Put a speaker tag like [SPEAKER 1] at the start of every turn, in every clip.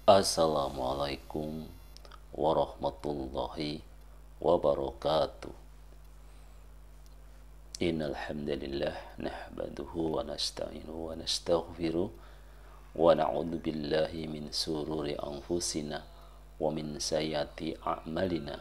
[SPEAKER 1] Assalamualaikum warahmatullahi wabarakatuh. Innal hamdalillah nahmaduhu wa nasta'inuhu wa nastaghfiruh wa na'udzu billahi min sururi anfusina wa min sayyiati a'malina.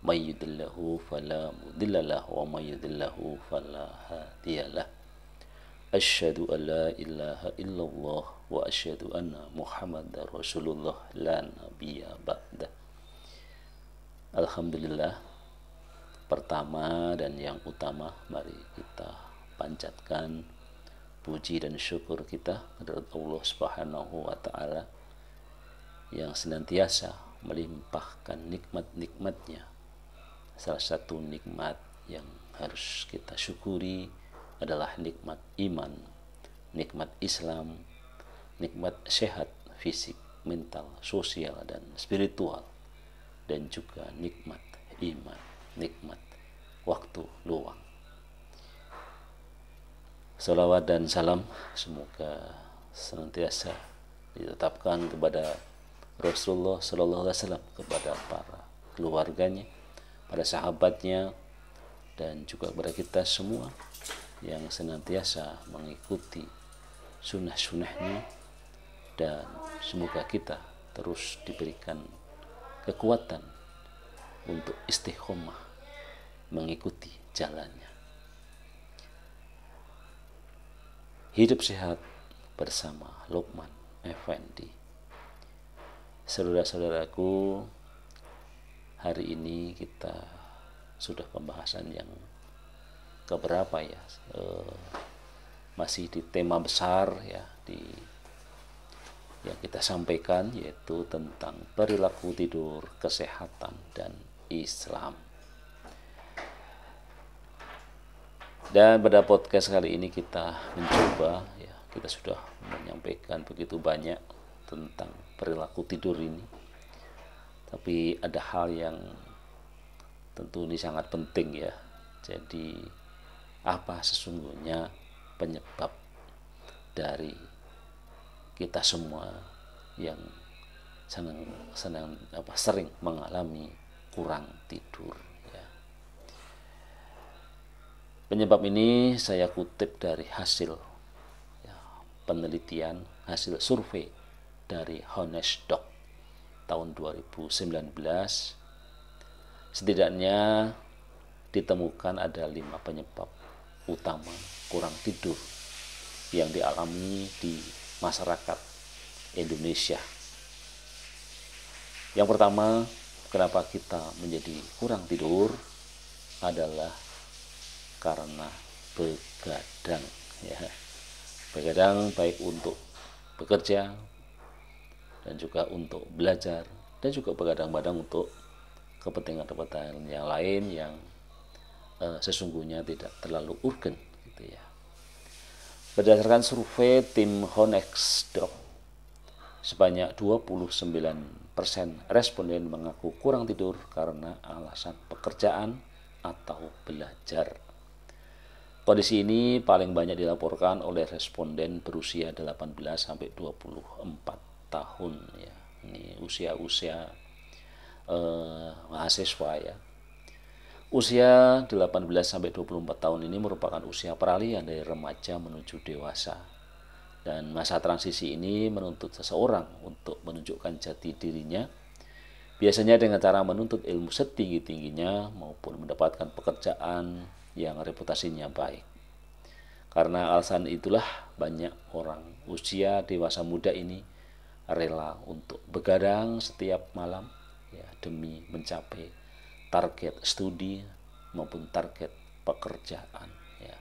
[SPEAKER 1] May yahdihillahu fala mudhillalah wa may yudhlilhu fala hadiyalah. Asyhadu an la ilaha illallah wa asyhadu anna Muhammadar Rasulullah la nabiyya ba'dah. Alhamdulillah, pertama dan yang utama mari kita panjatkan puji dan syukur kita kepada Allah Subhanahu wa taala yang senantiasa melimpahkan nikmat-nikmatnya. Salah satu nikmat yang harus kita syukuri adalah nikmat iman, nikmat Islam, nikmat sehat fisik, mental, sosial, dan spiritual, dan juga nikmat iman, nikmat waktu luang. Salawat dan salam semoga senantiasa ditetapkan kepada Rasulullah Sallallahu Alaihi Wasallam, kepada para keluarganya, pada sahabatnya, dan juga kepada kita semua yang senantiasa mengikuti sunnah-sunnahnya, dan semoga kita terus diberikan kekuatan untuk istiqomah mengikuti jalannya. Hidup sehat bersama Luqman Effendi. Saudara-saudaraku, hari ini kita sudah pembahasan yang keberapa ya, masih di tema besar ya yang kita sampaikan, yaitu tentang perilaku tidur, kesehatan, dan Islam. Dan pada podcast kali ini kita mencoba ya, kita sudah menyampaikan begitu banyak tentang perilaku tidur ini, tapi ada hal yang tentu ini sangat penting ya. Jadi apa sesungguhnya penyebab dari kita semua yang sering mengalami kurang tidur ya. Penyebab ini saya kutip dari hasil ya, penelitian, hasil survei dari Honesdok tahun 2019. Setidaknya ditemukan ada 5 penyebab utama kurang tidur yang dialami di masyarakat Indonesia. Yang pertama, kenapa kita menjadi kurang tidur adalah karena begadang ya. Begadang baik untuk bekerja dan juga untuk belajar, dan juga begadang-begadang untuk kepentingan-kepentingan yang lain yang sesungguhnya tidak terlalu urgen gitu ya. Berdasarkan survei tim Honesdok, sebanyak 29% responden mengaku kurang tidur karena alasan pekerjaan atau belajar. Kondisi ini paling banyak dilaporkan oleh responden berusia 18 sampai 24 tahun ya. Ini usia-usia mahasiswa ya. Usia 18 sampai 24 tahun ini merupakan usia peralihan dari remaja menuju dewasa. Dan masa transisi ini menuntut seseorang untuk menunjukkan jati dirinya, biasanya dengan cara menuntut ilmu setinggi-tingginya maupun mendapatkan pekerjaan yang reputasinya baik. Karena alasan itulah banyak orang usia dewasa muda ini rela untuk begadang setiap malam ya, demi mencapai target studi maupun target pekerjaan ya.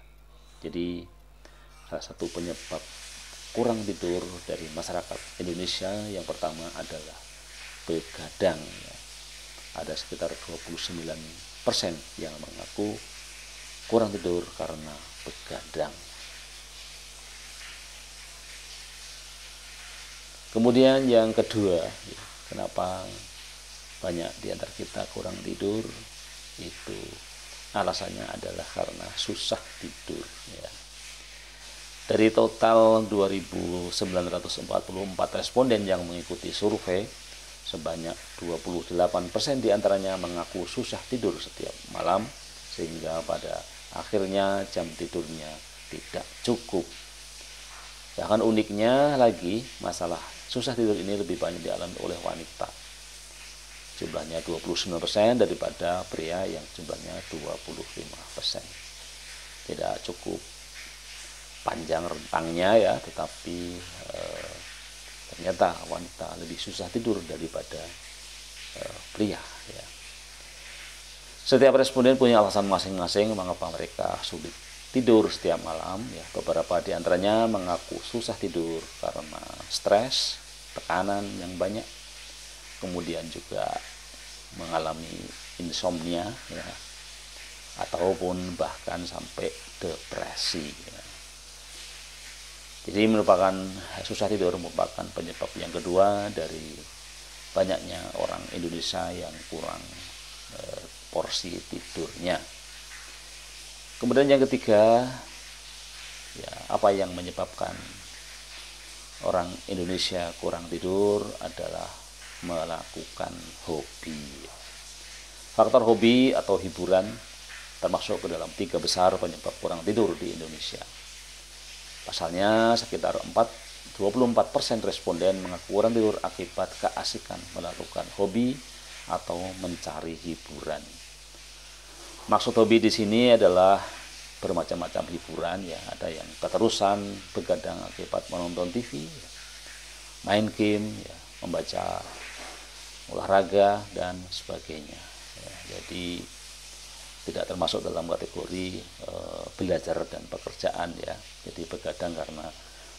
[SPEAKER 1] Jadi salah satu penyebab kurang tidur dari masyarakat Indonesia yang pertama adalah begadang ya. Ada sekitar 29% yang mengaku kurang tidur karena begadang. Kemudian yang kedua, ya, kenapa banyak di antara kita kurang tidur, itu alasannya adalah karena susah tidur ya. Dari total 2.944 responden yang mengikuti survei, sebanyak 28% diantaranya mengaku susah tidur setiap malam, sehingga pada akhirnya jam tidurnya tidak cukup. Bahkan uniknya lagi, masalah susah tidur ini lebih banyak dialami oleh wanita. Jumlahnya 29% daripada pria yang jumlahnya 25%. Tidak cukup panjang rentangnya ya, tetapi ternyata wanita lebih susah tidur daripada pria ya. Setiap responden punya alasan masing-masing mengapa mereka sulit tidur setiap malam ya. Beberapa di antaranya mengaku susah tidur karena stres, tekanan yang banyak, kemudian juga mengalami insomnia ya, ataupun bahkan sampai depresi ya. Jadi susah tidur merupakan penyebab yang kedua dari banyaknya orang Indonesia yang kurang porsi tidurnya. Kemudian yang ketiga, ya, apa yang menyebabkan orang Indonesia kurang tidur adalah melakukan hobi. Faktor hobi atau hiburan termasuk ke dalam 3 besar penyebab kurang tidur di Indonesia. Pasalnya sekitar 24% responden mengaku kurang tidur akibat keasikan melakukan hobi atau mencari hiburan. Maksud hobi di sini adalah bermacam-macam hiburan ya, ada yang keterusan begadang akibat menonton TV, main game, ya, membaca, olahraga dan sebagainya. Ya, jadi tidak termasuk dalam kategori belajar dan pekerjaan ya. Jadi begadang karena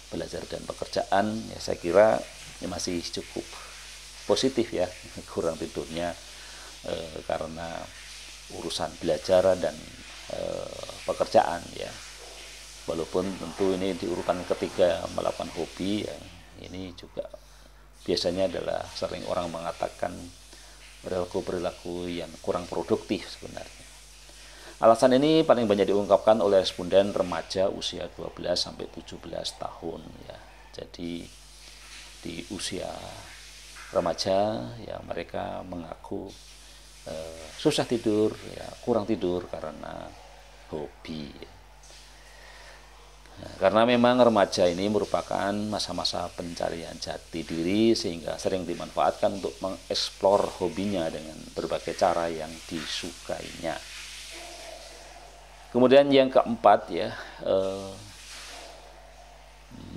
[SPEAKER 1] belajar dan pekerjaan ya, saya kira ya masih cukup positif ya, kurang tidurnya karena urusan belajar dan pekerjaan ya. Walaupun tentu ini di urutan ketiga melakukan hobi ya, ini juga biasanya adalah sering orang mengatakan perilaku yang kurang produktif sebenarnya. Alasan ini paling banyak diungkapkan oleh responden remaja usia 12 sampai 17 tahun ya. Jadi di usia remaja ya mereka mengaku susah tidur ya, kurang tidur karena hobi. Nah, karena memang remaja ini merupakan masa-masa pencarian jati diri sehingga sering dimanfaatkan untuk mengeksplor hobinya dengan berbagai cara yang disukainya. Kemudian yang keempat ya,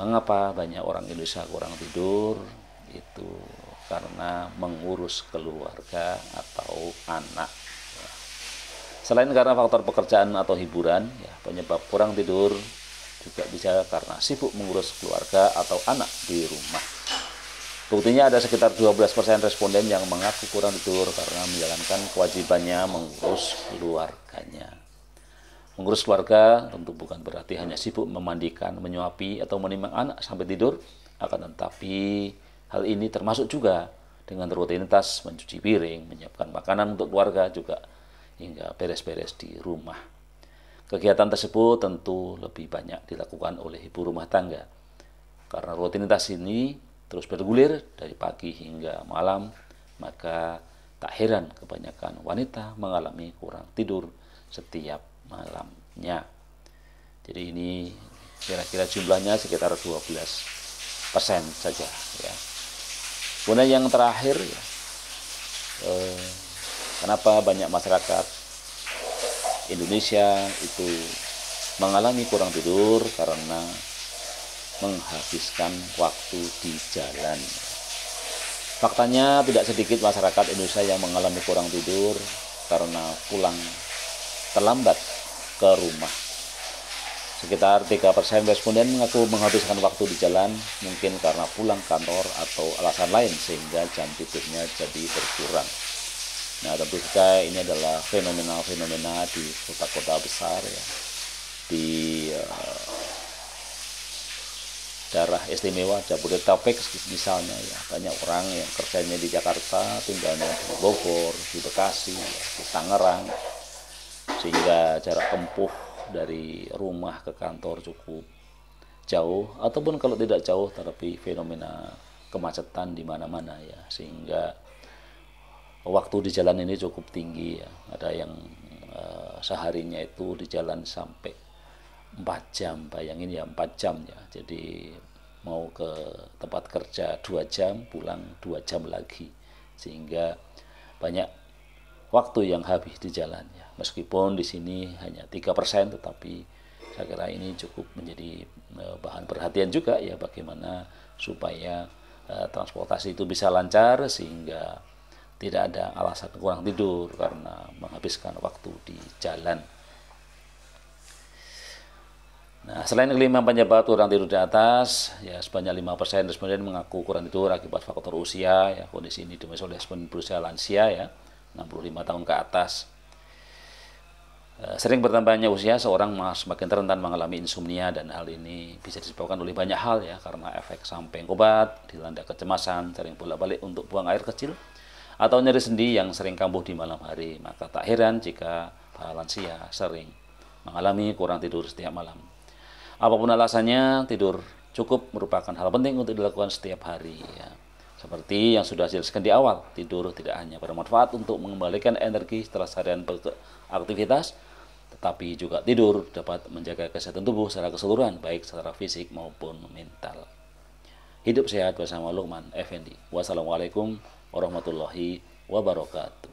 [SPEAKER 1] mengapa banyak orang Indonesia kurang tidur? Itu karena mengurus keluarga atau anak. Selain karena faktor pekerjaan atau hiburan, ya, penyebab kurang tidur juga bisa karena sibuk mengurus keluarga atau anak di rumah. Buktinya ada sekitar 12% responden yang mengaku kurang tidur karena menjalankan kewajibannya mengurus keluarganya. Mengurus keluarga tentu bukan berarti hanya sibuk memandikan, menyuapi, atau menimang anak sampai tidur, akan tetapi hal ini termasuk juga dengan rutinitas mencuci piring, menyiapkan makanan untuk keluarga juga, hingga beres-beres di rumah. Kegiatan tersebut tentu lebih banyak dilakukan oleh ibu rumah tangga. Karena rutinitas ini terus bergulir dari pagi hingga malam, maka tak heran kebanyakan wanita mengalami kurang tidur setiap malamnya. Jadi ini kira-kira jumlahnya sekitar 12% saja ya. Kemudian yang terakhir ya, kenapa banyak masyarakat Indonesia itu mengalami kurang tidur karena menghabiskan waktu di jalan. Faktanya tidak sedikit masyarakat Indonesia yang mengalami kurang tidur karena pulang terlambat ke rumah. Sekitar 3% responden mengaku menghabiskan waktu di jalan, mungkin karena pulang kantor atau alasan lain sehingga jam tidurnya jadi berkurang. Nah, tentu saja ini adalah fenomena-fenomena di kota-kota besar ya. Di daerah istimewa Jabodetabek misalnya ya, banyak orang yang kerjanya di Jakarta, tinggalnya di Bogor, di Bekasi, ya, di Tangerang, sehingga jarak tempuh dari rumah ke kantor cukup jauh, ataupun kalau tidak jauh tapi fenomena kemacetan di mana-mana ya, sehingga waktu di jalan ini cukup tinggi ya. Ada yang seharinya itu di jalan sampai 4 jam, bayangin ya, 4 jam ya. Jadi mau ke tempat kerja 2 jam, pulang 2 jam lagi, sehingga banyak waktu yang habis di jalan ya. Meskipun di sini hanya 3%, tetapi saya kira ini cukup menjadi bahan perhatian juga ya, bagaimana supaya transportasi itu bisa lancar, sehingga tidak ada alasan kurang tidur karena menghabiskan waktu di jalan. Nah, selain kelima penyebab kurang tidur di atas, ya sebanyak 5% responden mengaku kurang tidur akibat faktor usia, ya kondisi ini dimaksud oleh responden berusia lansia ya, 65 tahun ke atas. Sering bertambahnya usia, seorang semakin rentan mengalami insomnia, dan hal ini bisa disebabkan oleh banyak hal ya, karena efek samping obat, dilanda kecemasan, sering bolak-balik untuk buang air kecil, atau nyeri sendi yang sering kambuh di malam hari. Maka tak heran jika para lansia sering mengalami kurang tidur setiap malam. Apapun alasannya, tidur cukup merupakan hal penting untuk dilakukan setiap hari ya. Seperti yang sudah dijelaskan di awal, tidur tidak hanya bermanfaat untuk mengembalikan energi setelah seharian beraktivitas, tetapi juga tidur dapat menjaga kesehatan tubuh secara keseluruhan, baik secara fisik maupun mental. Hidup sehat bersama Lukman Effendi. Wassalamualaikum warahmatullahi wabarakatuh.